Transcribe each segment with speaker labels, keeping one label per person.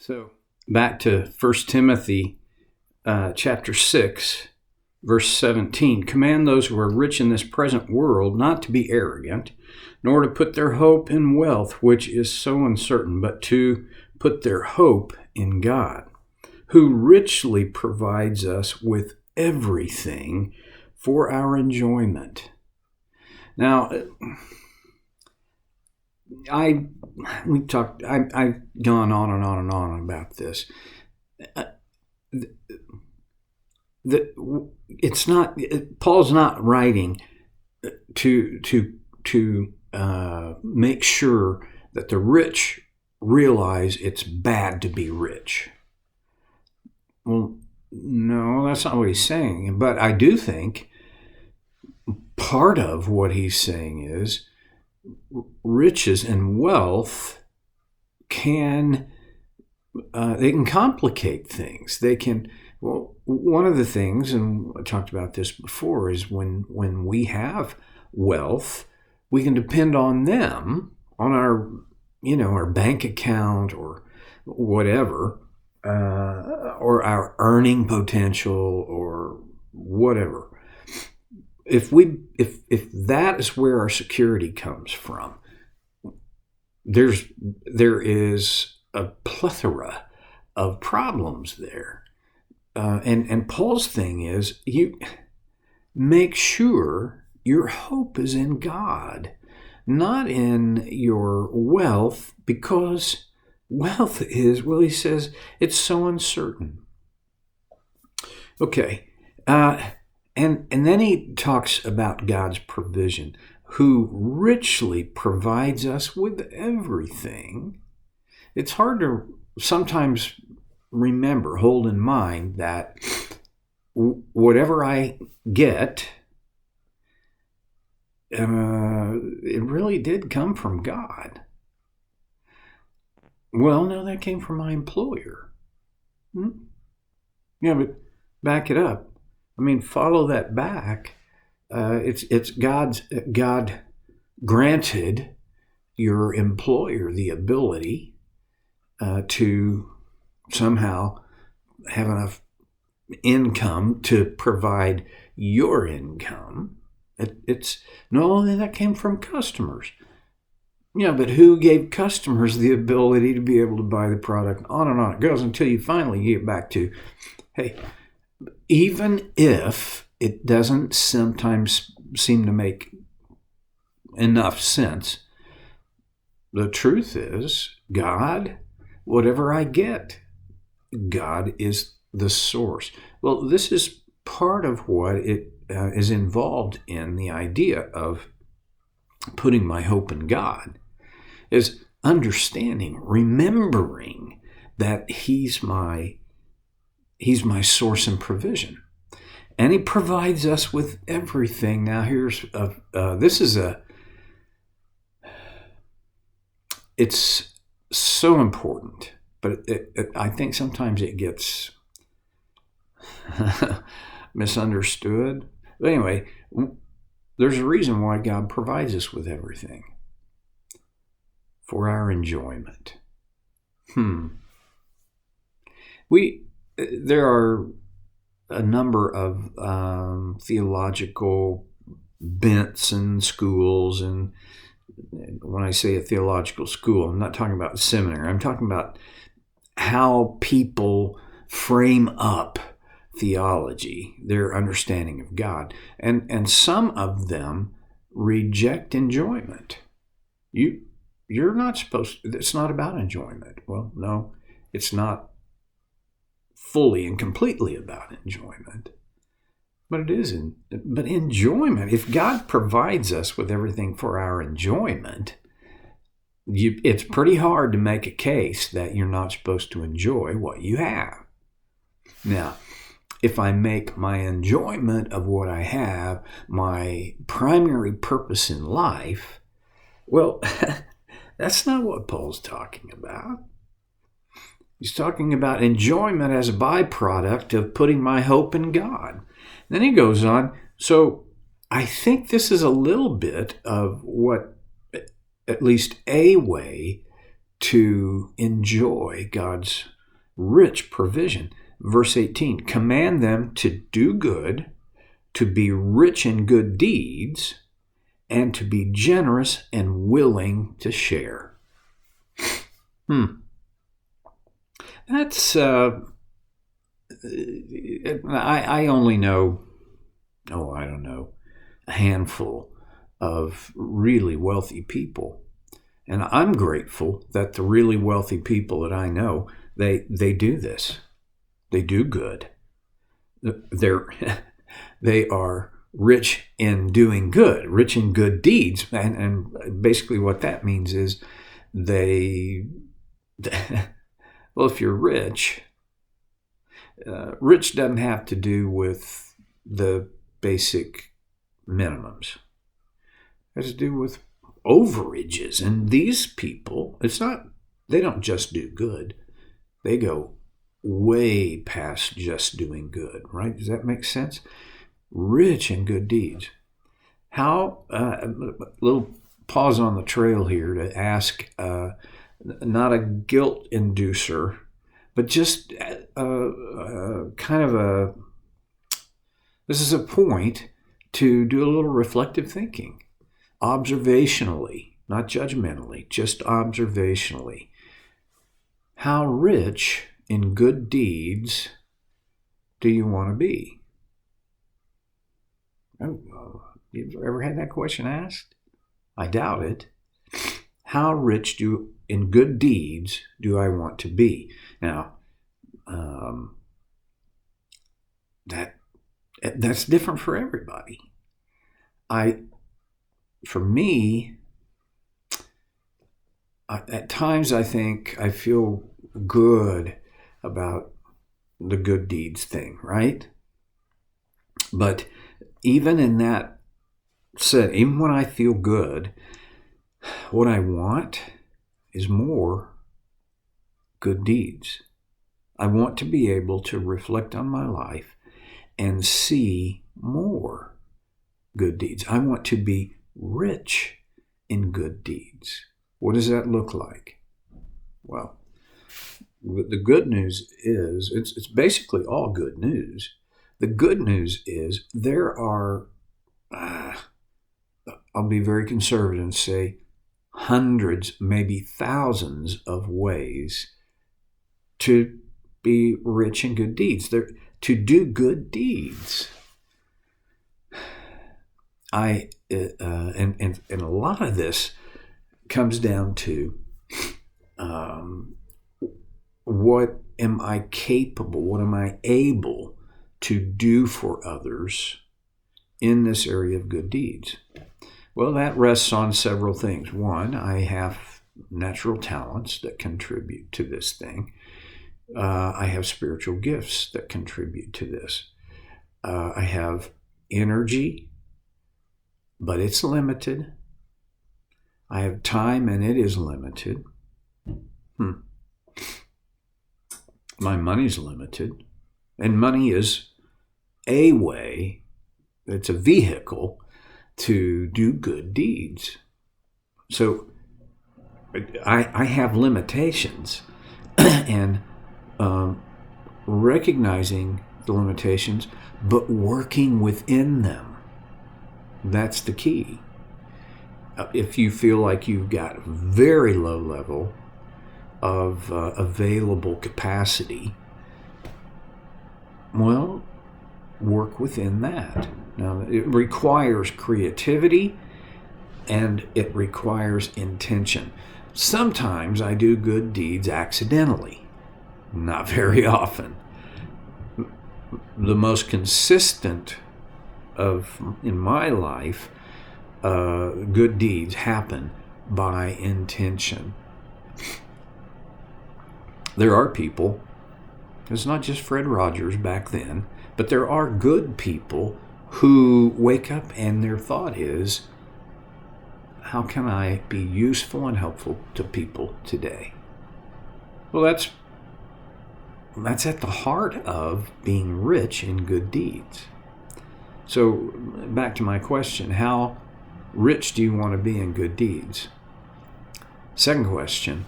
Speaker 1: So back to 1 Timothy chapter 6, verse 17. Command those who are rich in this present world not to be arrogant, nor to put their hope in wealth, which is so uncertain, but to put their hope in God, who richly provides us with everything for our enjoyment. Now, I've gone on and on and on about this. Paul's not writing to make sure that the rich realize it's bad to be rich. Well, no, that's not what he's saying. But I do think part of what he's saying is riches and wealth can complicate things. They can. Well, one of the things, and I talked about this before, is when we have wealth, we can depend on them, on our bank account or whatever, or our earning potential or whatever. If that is where our security comes from, there is a plethora of problems there. And Paul's thing is, you make sure your hope is in God, not in your wealth, because wealth is, well, he says, it's so uncertain. Okay. And then he talks about God's provision, who richly provides us with everything. It's hard to sometimes hold in mind that whatever I get, it really did come from God. Well, no, that came from my employer. Yeah, but back it up. I mean, follow that back. It's God granted your employer the ability to somehow have enough income to provide your income. That came from customers. Yeah, but who gave customers the ability to be able to buy the product? On and on it goes until you finally get back to, hey, even if it doesn't sometimes seem to make enough sense, the truth is, God, whatever I get, God is the source. Well, this is part of what it is involved in the idea of putting my hope in God, is understanding, remembering that He's my source and provision. And He provides us with everything. Now, it's so important, but I think sometimes it gets misunderstood. But anyway, there's a reason why God provides us with everything. For our enjoyment. There are a number of theological bents and schools, and when I say a theological school, I'm not talking about seminary. I'm talking about how people frame up theology, their understanding of God, and some of them reject enjoyment. You're not supposed to, it's not about enjoyment. Well, no, it's not fully and completely about enjoyment. But it is. But enjoyment, if God provides us with everything for our enjoyment, it's pretty hard to make a case that you're not supposed to enjoy what you have. Now, if I make my enjoyment of what I have my primary purpose in life, well, that's not what Paul's talking about. He's talking about enjoyment as a byproduct of putting my hope in God. Then he goes on, so I think this is a little bit of what, at least a way to enjoy God's rich provision. Verse 18, command them to do good, to be rich in good deeds, and to be generous and willing to share. That's, I only know, I don't know, a handful of really wealthy people. And I'm grateful that the really wealthy people that I know, they do this. They do good. They are rich in doing good, rich in good deeds. And basically what that means is well, if you're rich, rich doesn't have to do with the basic minimums. It has to do with overages. And these people, they don't just do good. They go way past just doing good, right? Does that make sense? Rich in good deeds. How, a little pause on the trail here to ask, not a guilt inducer, but just this is a point to do a little reflective thinking, observationally, not judgmentally, just observationally. How rich in good deeds do you want to be? You've ever had that question asked? I doubt it. How rich in good deeds do I want to be? Now, that's different for everybody. For me, at times I think I feel good about the good deeds thing, right? But even in that set, even when I feel good, what I want is more good deeds. I want to be able to reflect on my life and see more good deeds. I want to be rich in good deeds. What does that look like? Well, the good news is, it's basically all good news. The good news is there are, I'll be very conservative and say, hundreds, maybe thousands of ways to be rich in good deeds. To do good deeds. And a lot of this comes down to what am I capable, what am I able to do for others in this area of good deeds? Well, that rests on several things. One, I have natural talents that contribute to this thing. I have spiritual gifts that contribute to this. I have energy, but it's limited. I have time, and it is limited. My money's limited. And money is a way, it's a vehicle to do good deeds. So I have limitations, and recognizing the limitations, but working within them. That's the key. If you feel like you've got very low level of available capacity, well, work within that. Now, it requires creativity and it requires intention. Sometimes I do good deeds accidentally, not very often. The most consistent in my life, good deeds happen by intention. There are people, it's not just Fred Rogers back then, but there are good people who wake up and their thought is, how can I be useful and helpful to people today? Well, that's at the heart of being rich in good deeds. So back to my question, how rich do you want to be in good deeds? Second question,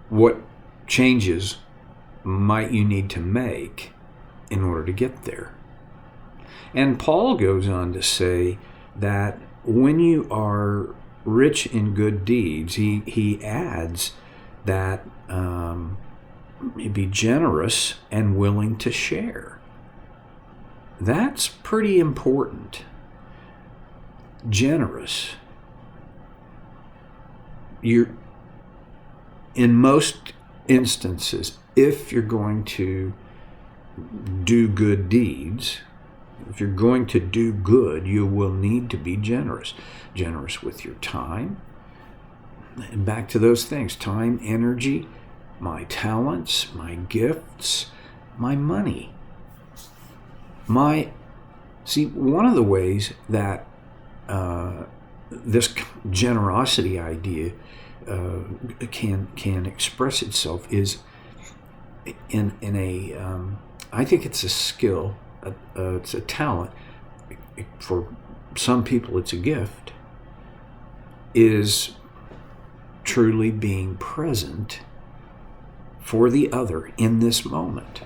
Speaker 1: what changes might you need to make in order to get there? And Paul goes on to say that when you are rich in good deeds, he adds that be generous and willing to share. That's pretty important. Generous. You're, in most instances, if you're going to do good deeds, if you're going to do good, you will need to be generous. Generous with your time. And back to those things: time, energy, my talents, my gifts, my money. One of the ways that this generosity idea can express itself is in a I think it's a skill, it's a talent. For some people, it's a gift. Is truly being present for the other in this moment.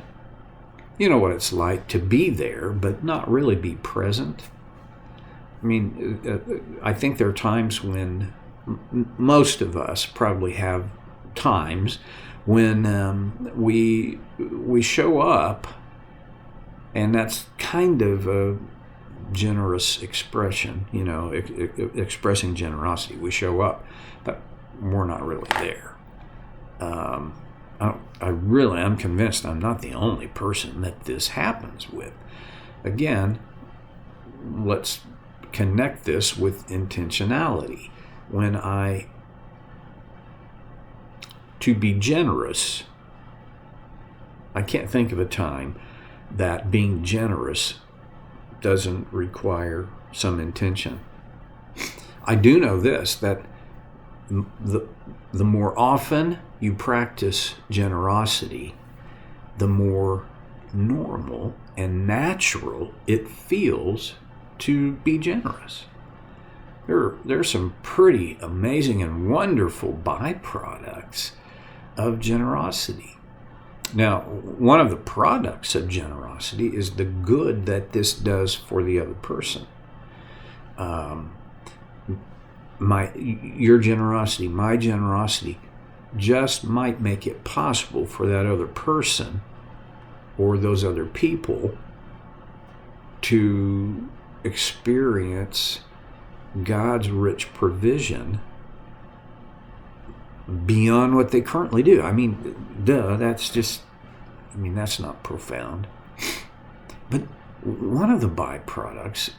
Speaker 1: You know what it's like to be there, but not really be present. I mean, I think there are times when most of us probably have times when we show up, and that's kind of a generous expression, expressing generosity. We show up, but we're not really there. I'm convinced I'm not the only person that this happens with. Again, let's connect this with intentionality. To be generous, I can't think of a time that being generous doesn't require some intention. I do know this, that the more often you practice generosity, the more normal and natural it feels to be generous. There's some pretty amazing and wonderful byproducts of generosity. Now, one of the products of generosity is the good that this does for the other person. Your generosity, my generosity, just might make it possible for that other person or those other people to experience God's rich provision beyond what they currently do. I mean, that's not profound. But one of the byproducts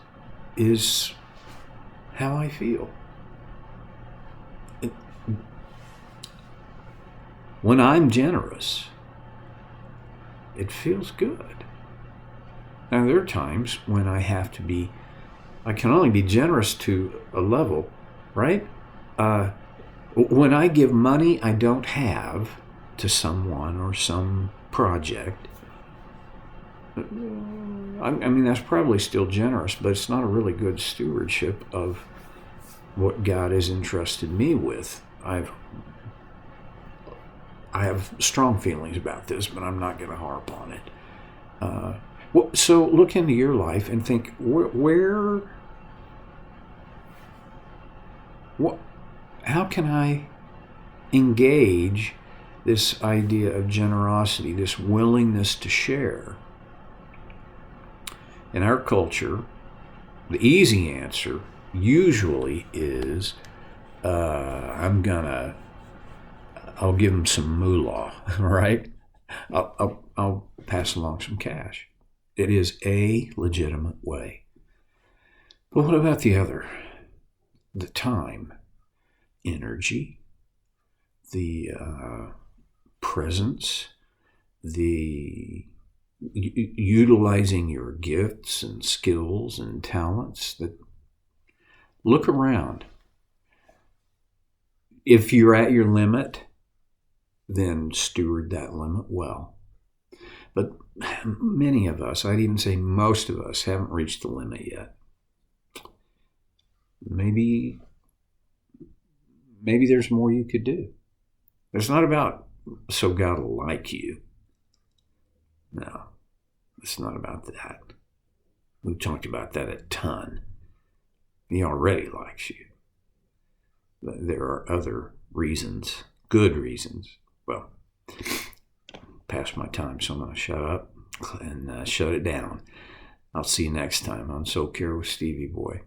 Speaker 1: is how I feel. When I'm generous, it feels good. Now, there are times when I can only be generous to a level, right? When I give money I don't have to someone or some project, that's probably still generous, but it's not a really good stewardship of what God has entrusted me with. I have strong feelings about this, but I'm not going to harp on it. So look into your life and think, how can I engage this idea of generosity, this willingness to share? In our culture, the easy answer usually is, I'll give them some moolah, right? I'll pass along some cash. It is a legitimate way. But what about the other? The time, energy, the presence, the utilizing your gifts and skills and talents. Look around. If you're at your limit, then steward that limit well. But many of us, I'd even say most of us, haven't reached the limit yet. Maybe there's more you could do. It's not about so God will like you. No, it's not about that. We've talked about that a ton. He already likes you. But there are other reasons, good reasons. Well, past my time, so I'm going to shut up and shut it down. I'll see you next time on Soul Care with Stevie Boy.